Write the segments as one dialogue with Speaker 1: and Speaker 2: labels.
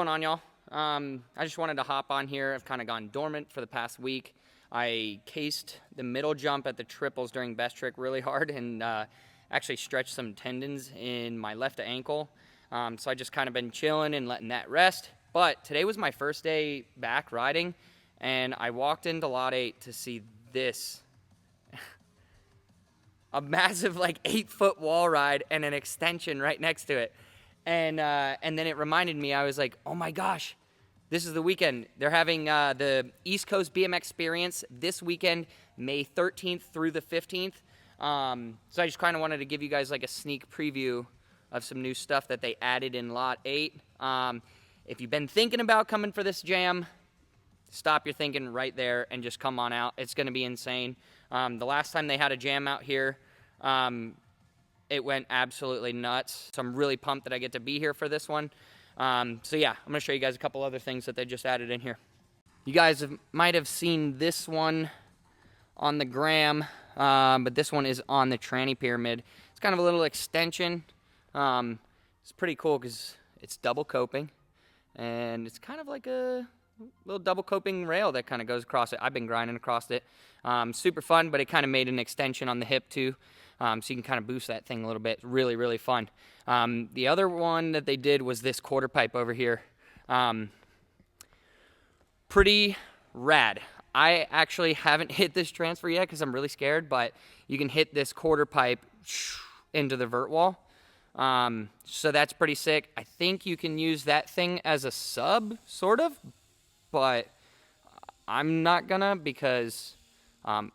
Speaker 1: going on, y'all? I just wanted to hop on here. I've kind of gone dormant for the past week. I cased the middle jump at the triples during best trick really hard and actually stretched some tendons in my left ankle. So I just kind of been chilling and letting that rest. But today was my first day back riding, and I walked into Lot 8 to see this. A massive, like, 8-foot wall ride and an extension right next to it. And then it reminded me, I was like, oh my gosh, this is the weekend. They're having the East Coast BMX-Perience this weekend, May 13th through the 15th. So I just kind of wanted to give you guys like a sneak preview of some new stuff that they added in Lot 8. If you've been thinking about coming for this jam, stop your thinking right there and just come on out. It's going to be insane. The last time they had a jam out here, it went absolutely nuts. So I'm really pumped that I get to be here for this one. So yeah, I'm going to show you guys a couple other things that they just added in here. You guys might have seen this one on the gram, but this one is on the tranny pyramid. It's kind of a little extension. It's pretty cool because it's double coping, and it's kind of like a little double coping rail that kind of goes across it. I've been grinding across it. Super fun, but it kind of made an extension on the hip too. So you can kind of boost that thing a little bit. Really, really fun. The other one that they did was this quarter pipe over here. Pretty rad. I actually haven't hit this transfer yet because I'm really scared, but you can hit this quarter pipe into the vert wall. So that's pretty sick. I think you can use that thing as a sub, sort of, but I'm not gonna because,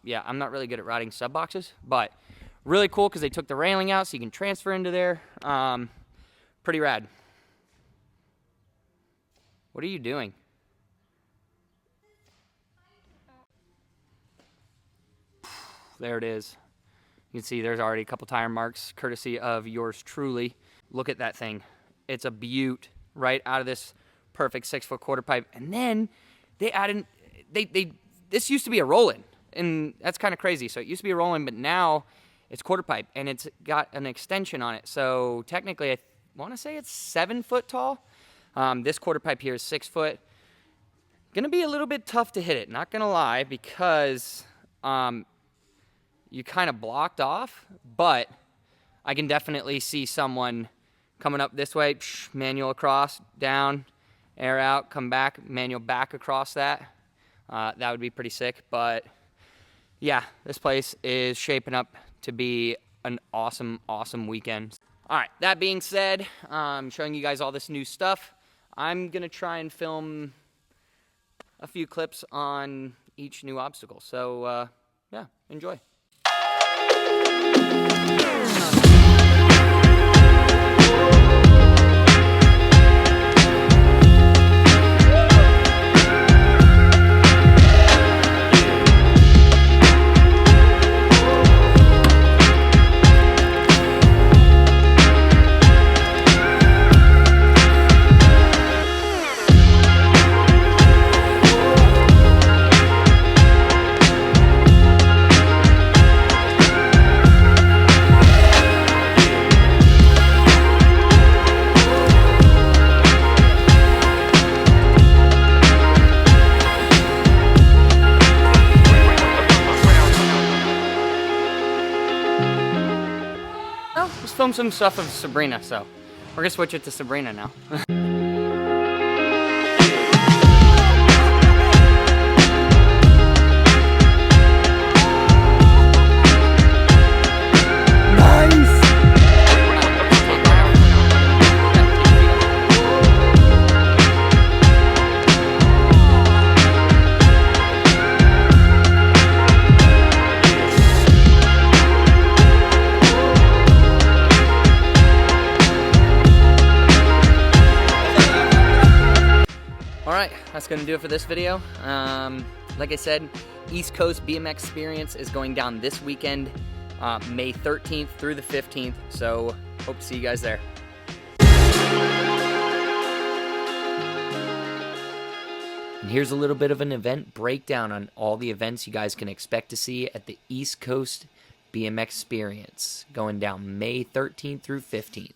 Speaker 1: yeah, I'm not really good at riding sub boxes, but really cool because they took the railing out so you can transfer into there. Pretty rad. What are you doing? There it is. You can see there's already a couple tire marks courtesy of yours truly. Look at that thing. It's a beaut right out of this perfect 6-foot quarter pipe. And then they added, this used to be a roll-in, and that's kind of crazy. So it used to be a roll-in, but now it's quarter pipe, and it's got an extension on it. So technically, I want to say it's 7 foot tall. This quarter pipe here is 6 foot. Gonna be a little bit tough to hit it, not gonna lie, because you kind of blocked off, but I can definitely see someone coming up this way, manual across, down, air out, come back, manual back across that. That would be pretty sick, but yeah, this place is shaping up to be an awesome, awesome weekend. All right, that being said, I'm showing you guys all this new stuff. I'm gonna try and film a few clips on each new obstacle. So yeah, enjoy. Just film some stuff of Sabrina, so we're gonna switch it to Sabrina now. Alright, that's going to do it for this video. Like I said, East Coast BMX-Perience is going down this weekend, May 13th through the 15th, so hope to see you guys there. And here's a little bit of an event breakdown on all the events you guys can expect to see at the East Coast BMX-Perience, going down May 13th through 15th.